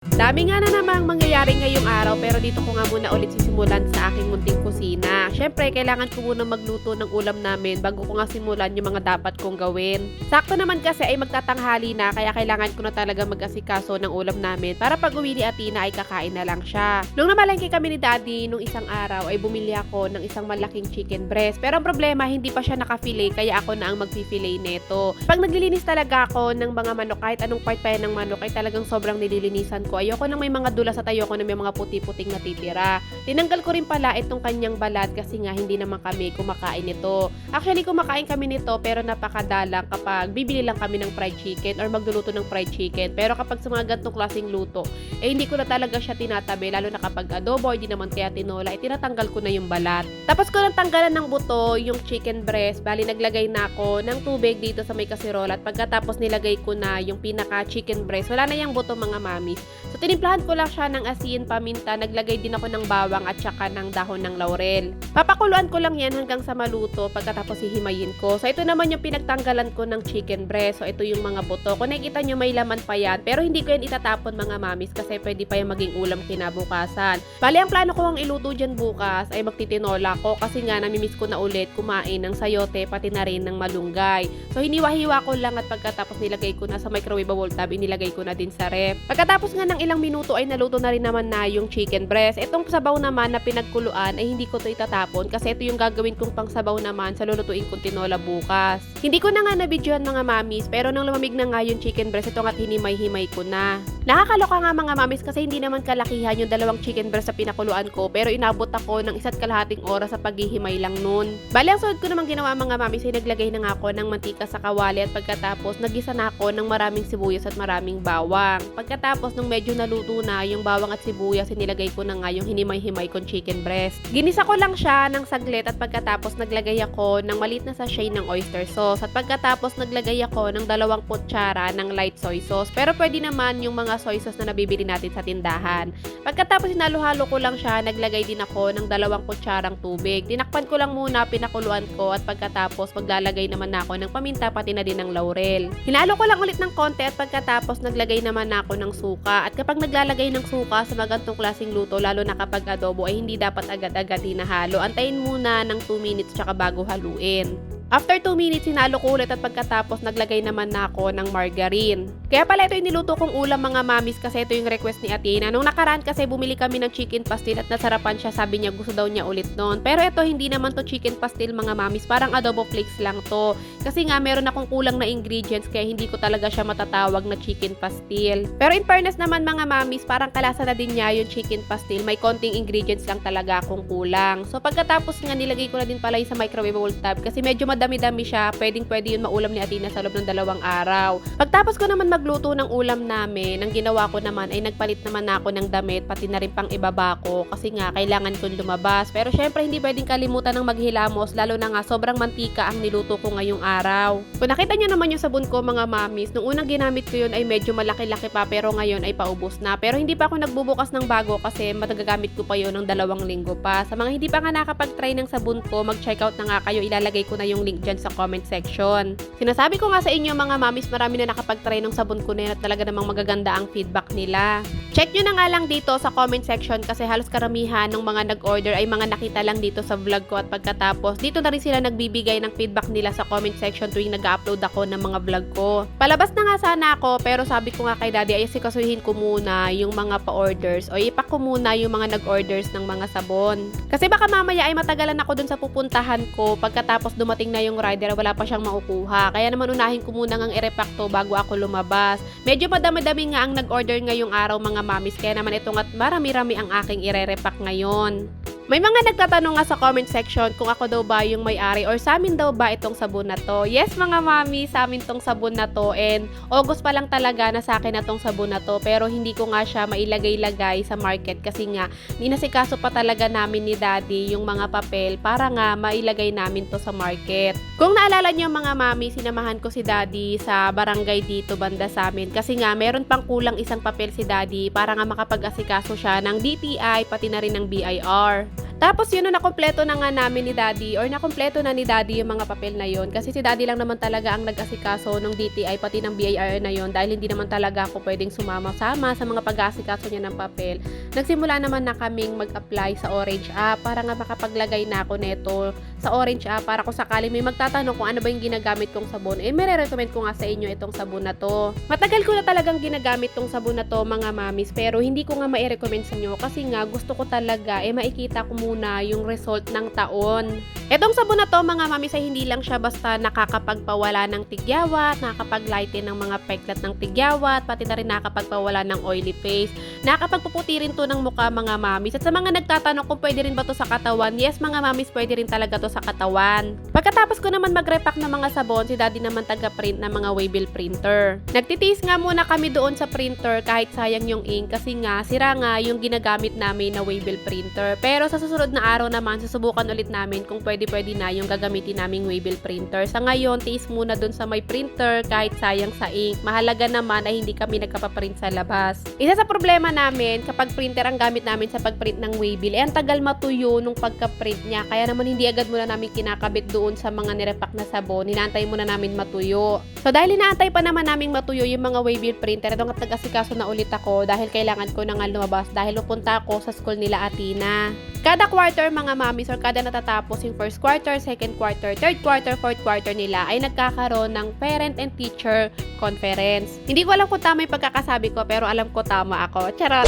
Dami nga na namang mangyayari ngayong araw pero dito ko nga muna ulit sisimulan sa aking munting kusina. Siyempre, kailangan ko muna magluto ng ulam namin bago ko nga simulan yung mga dapat kong gawin. Sakto naman kasi ay magtatanghali na kaya kailangan ko na talaga mag-asikaso ng ulam namin para pag uwi ni Atina ay kakain na lang siya. Nung namalengke kami ni Daddy nung isang araw ay bumili ako ng isang malaking chicken breast. Pero ang problema, hindi pa siya naka-fillet kaya ako na ang magpi-fillet neto. Pag naglilinis talaga ako ng mga manok, kahit anong part pa yan ng manok ay talagang sobrang nililinisan ko. Ayoko nang may mga dulas at ayoko na may mga puti-puting natitira. Tinanggal ko rin pala itong kanyang balat kasi nga hindi naman kami kumakain nito. Actually, kumakain kami nito pero napakadalang kapag bibili lang kami ng fried chicken or magluluto ng fried chicken. Pero kapag sa mga ganitong klaseng luto, hindi ko na talaga siya tinatabi, lalo na kapag adobo, hindi naman kaya tinola, tinatanggal ko na yung balat. Tapos ko nang tanggalan ng buto yung chicken breast, bali naglagay na ako ng tubig dito sa may kasirola at pagkatapos nilagay ko na yung pinaka chicken breast, wala na yung buto mga mamis. So tinimplahan ko lang siya ng asin, paminta, naglagay din ako ng bawang at saka ng dahon ng laurel. Papakuluan ko lang yan hanggang sa maluto pagkatapos hihimayin ko. So ito naman yung pinagtanggalan ko ng chicken breast. So ito yung mga buto. Kung nakikita nyo may laman pa yan, pero hindi ko yan itatapon mga mamis kasi pwede pa yung maging ulam kinabukasan. Bali ang plano ko ang iluto dyan bukas ay magtitinola ko kasi nga namimiss ko na ulit kumain ng sayote pati na rin ng malunggay. So hiniwa-hiwa ko lang at pagkatapos nilagay ko na sa microwavable tab, inilagay ko na din sa ref. Pagkatapos nga ng ilang minuto ay naluto na rin naman na yung chicken breast. Itong sabaw naman na pinagkuluan ay hindi ko to itatapon kasi ito yung gagawin kong pang sabaw naman sa lulutuin kong tinola bukas. Hindi ko na nga nabidyohan mga mamis pero nang lumamig na nga yung chicken breast, ito nga't hinimay-himay ko na. Nakakaloka nga mga mamis kasi hindi naman kalakihan yung dalawang chicken breast sa pinakuluan ko pero inabot ako ng 1.5 oras sa paghihimay lang nun. Bali ang sunod ko namang ginawa mga mamis ay naglagay na nga ako ng mantika sa kawali at pagkatapos nagisa na ako ng maraming sibuyas at maraming bawang. Pagkatapos nung medyo naluto na yung bawang at sibuyas, nilagay ko na nga yung hinimay-himay kong chicken breast. Ginisa ko lang siya ng saglit at pagkatapos naglagay ako ng maliit na sachet ng oyster sauce at pagkatapos naglagay ako ng 2 kutsara ng light soy sauce pero pwede naman yung mga soy sauce na nabibili natin sa tindahan. Pagkatapos hinalo-halo ko lang siya, naglagay din ako ng 2 kutsarang tubig. Tinakpan ko lang muna, pinakuluan ko at pagkatapos maglalagay naman ako ng paminta pati na din ng laurel. Hinalo ko lang ulit ng konti at pagkatapos naglagay naman ako ng suka. At kapag naglalagay ng suka sa mga ganitong klaseng luto, lalo na kapag adobo, ay hindi dapat agad-agad hinahalo. Antayin muna ng 2 minutes tsaka bago haluin. After 2 minutes, hinalo ko ulit at pagkatapos naglagay naman na ako ng margarine. Kaya pala ito yung niluto kong ulam mga mamis kasi ito yung request ni Atina. Nung nakaraan kasi bumili kami ng chicken pastil at nasarapan siya, sabi niya gusto daw niya ulit noon. Pero ito hindi naman to chicken pastil mga mamis, parang adobo flakes lang to. Kasi nga meron akong kulang na ingredients kaya hindi ko talaga siya matatawag na chicken pastil. Pero in fairness naman mga mamis, parang kalasa na din niya yung chicken pastil. May konting ingredients lang talaga akong kulang. So pagkatapos nga nilagay ko na din pala yung sa microwavable tab kasi medyo dami-dami siya, pwedeng-pwede yun maulam ni Atina sa loob ng 2 araw. Pagtapos ko naman magluto ng ulam namin, ang ginawa ko naman ay nagpalit naman ako ng damit, pati na rin pang ibaba ko kasi nga kailangan kong lumabas. Pero syempre hindi pwedeng kalimutan ng maghilamos, lalo na nga sobrang mantika ang niluto ko ngayong araw. Kung nakita nyo naman yung sabon ko mga mamis, nung unang ginamit ko yun ay medyo malaki-laki pa pero ngayon ay paubos na. Pero hindi pa ako nagbubukas ng bago kasi matagagamit ko pa yun ng 2 linggo pa. Sa mga hindi pa nga nakapag-try ng sabon ko, mag-check out na nga kayo, ilalagay ko na yung link dyan sa comment section. Sinasabi ko nga sa inyo mga mamis, marami na nakapag-try ng sabon ko na yun at talaga namang magaganda ang feedback nila. Check nyo na nga lang dito sa comment section kasi halos karamihan ng mga nag-order ay mga nakita lang dito sa vlog ko at pagkatapos dito na rin sila nagbibigay ng feedback nila sa comment section tuwing nag-upload ako ng mga vlog ko. Palabas na nga sana ako pero sabi ko nga kay Daddy ay sikasuhin ko muna yung mga pa-orders o ipak ko muna yung mga nag-orders ng mga sabon. Kasi baka mamaya ay matagalan ako dun sa pupuntahan ko pagkatapos dumating na yung rider wala pa siyang maukuha. Kaya naman unahin ko muna ngang i-repack to bago ako lumabas. Medyo madami-dami nga ang nag-order ngayong araw mga mamis kaya naman ito nga't marami-rami ang aking i-repack ngayon. May mga nagtatanong nga sa comment section kung ako daw ba yung may-ari or sa amin daw ba itong sabon na to. Yes mga mami, sa amin tong sabon na to and August pa lang talaga na sa akin na tong sabon na to pero hindi ko nga siya mailagay-lagay sa market kasi nga ninasikaso pa talaga namin ni Daddy yung mga papel para nga mailagay namin to sa market. Kung naalala niyo mga mami, sinamahan ko si Daddy sa barangay dito banda sa amin kasi nga meron pang kulang isang papel si Daddy para nga makapag-asikaso siya ng DTI pati na rin ng BIR. Tapos yun, nakumpleto na nga namin ni Daddy or nakumpleto na ni Daddy yung mga papel na yun. Kasi si Daddy lang naman talaga ang nag-asikaso ng DTI pati ng BIR na yun dahil hindi naman talaga ako pwedeng sumama-sama sa mga pag-aasikaso niya ng papel. Nagsimula naman na kaming mag-apply sa Orange app para nga makapaglagay na ako neto sa Orange app para kung sakali may magtatanong kung ano ba yung ginagamit kong sabon, recommend ko nga sa inyo itong sabon na to. Matagal ko na talagang ginagamit tong sabon na to mga mamis, pero hindi ko nga ma-recommend sa inyo kasi nga gusto ko talaga makikita ko muna yung result ng taon. Etong sabon na to mga mamis ay hindi lang siya basta nakakapagpawala ng tigyawat, nakakapag-lighten ng mga peklat ng tigyawat, pati na rin nakakapagpawala ng oily face. Nakakapagpuputi rin to ng mukha mga mamis. At sa mga nagtatanong kung pwede rin ba to sa katawan, yes mga mamis, pwede rin talaga to sa katawan. Pagkatapos ko naman mag-repack ng mga sabon, si Daddy naman taga-print ng mga waybill printer. Nagtitiis nga muna kami doon sa printer kahit sayang yung ink kasi nga sira nga yung ginagamit namin na waybill printer. Pero sa susunod na araw naman, susubukan ulit namin kung pwede na yung gagamitin naming waybill printer. Sa ngayon, tiis muna doon sa may printer kahit sayang sa ink. Mahalaga naman ay hindi kami nagpapaprint sa labas. Isa sa problema namin kapag printer ang gamit namin sa pagprint ng waybill, ang tagal matuyo nung pagka-print niya. Kaya naman hindi agad muna namin kinakabit doon sa mga nirepack na sabon. Hinantay muna namin matuyo. So dahil inaantay pa naman namin matuyo yung mga waybill printer, itong nag-asikaso na ulit ako dahil kailangan ko na nga lumabas dahil pupunta ako sa school nila Athena. Kada quarter mga mamis or kada natatapos yung first quarter, second quarter, third quarter, fourth quarter nila ay nagkakaroon ng parent and teacher conference. Hindi ko alam kung tama yung pagkakasabi ko pero alam ko tama ako. Charot!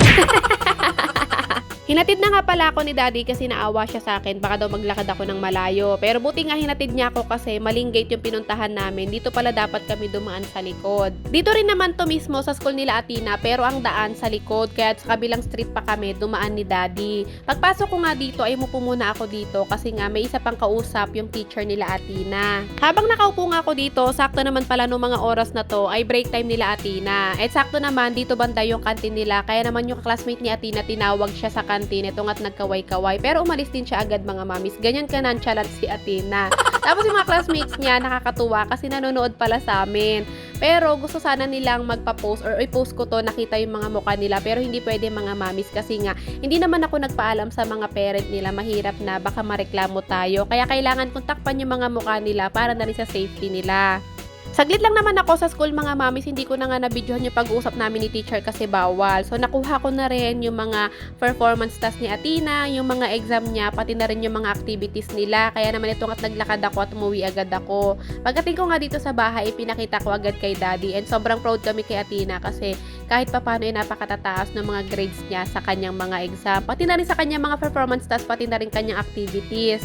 Hinatid na nga pala ako ni Daddy kasi naawa siya sa akin. Baka daw maglakad ako ng malayo. Pero buti nga hinatid niya ako kasi maling gate yung pinuntahan namin. Dito pala dapat kami dumaan sa likod. Dito rin naman to mismo sa school nila Athena pero ang daan sa likod. Kaya sa kabilang street pa kami dumaan ni Daddy. Pagpasok ko nga dito ay mupo muna ako dito kasi nga may isa pang kausap yung teacher nila Athena. Habang nakaupo nga ako dito, sakto naman pala nung mga oras na to ay break time nila Athena. At sakto naman dito banda yung kantin nila. Kaya naman yung classmate ni Athena tinawag siya sa kantin. Ito nga't nagkaway-kaway. Pero umalis din siya agad mga mamis. Ganyan ka nonchalant si Athena. Tapos yung mga classmates niya nakakatuwa kasi nanonood pala sa amin. Pero gusto sana nilang magpa-post or i-post ko to, nakita yung mga mukha nila. Pero hindi pwede mga mamis kasi nga hindi naman ako nagpaalam sa mga parent nila. Mahirap na baka mareklamo tayo. Kaya kailangan kong takpan yung mga mukha nila para na rin sa safety nila. Saglit lang naman ako sa school mga mamis, hindi ko na nga nabidyohan yung pag-uusap namin ni teacher kasi bawal. So nakuha ko na rin yung mga performance task ni Athena, yung mga exam niya, pati na rin yung mga activities nila. Kaya naman ito nga't naglakad ako at umuwi agad ako. Pagdating ko nga dito sa bahay, pinakita ko agad kay Daddy and sobrang proud kami kay Athena kasi kahit papano ay napakatataas ng mga grades niya sa kanyang mga exam, pati na rin sa kanyang mga performance task, pati na rin kanyang activities.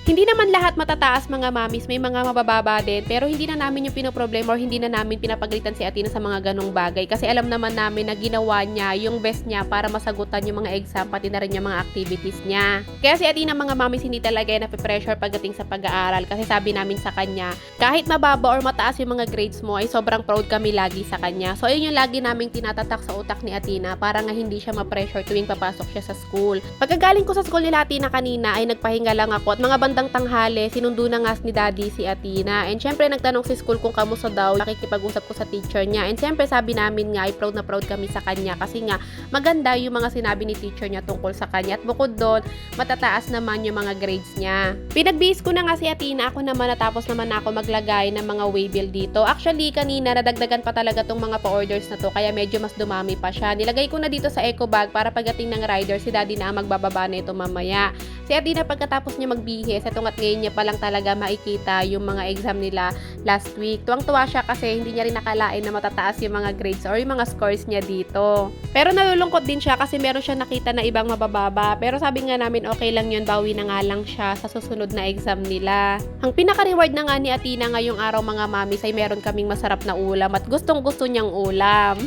Hindi naman lahat matataas mga mamis, may mga mabababa din, pero hindi na namin yung pinoproblema or hindi na namin pinapagalitan si Athena sa mga ganong bagay kasi alam naman namin na ginawa niya yung best niya para masagutan yung mga exam pati na rin yung mga activities niya. Kaya si Athena mga mamis hindi talaga yung nape-pressure pagdating sa pag-aaral kasi sabi namin sa kanya, kahit mababa or mataas yung mga grades mo ay sobrang proud kami lagi sa kanya. So ayun yung lagi naming tinatatak sa utak ni Athena para nga hindi siya ma-pressure tuwing papasok siya sa school. Pagkagaling ko sa school nila Athena kanina ay nagpahinga lang ako at mga bandang tanghali, sinundo na nga ni Daddy si Athena. And syempre, nagtanong si school kung kamusta daw. Nakikipag-usap ko sa teacher niya. And syempre, sabi namin nga, ay proud na proud kami sa kanya. Kasi nga, maganda yung mga sinabi ni teacher niya tungkol sa kanya. At bukod doon, matataas naman yung mga grades niya. Pinagbihis ko na nga si Athena. Ako naman, natapos naman ako maglagay ng mga waybill dito. Actually, kanina, nadagdagan pa talaga tong mga pa-orders na to. Kaya medyo mas dumami pa siya. Nilagay ko na dito sa eco bag para pagdating ng rider, si Daddy na ang magbababa na ito mamaya. Si Athena, pagkatapos niya magbihis, etong at ngayon niya pa lang talaga makikita yung mga exam nila last week. Tuwang-tuwa siya kasi hindi niya rin nakalain na matataas yung mga grades or yung mga scores niya dito. Pero nalulungkot din siya kasi meron siya nakita na ibang mabababa. Pero sabi nga namin okay lang yun, bawi na nga lang siya sa susunod na exam nila. Ang pinaka-reward na nga ni Athena ngayong araw mga mamis ay meron kaming masarap na ulam at gustong-gusto niyang ulam.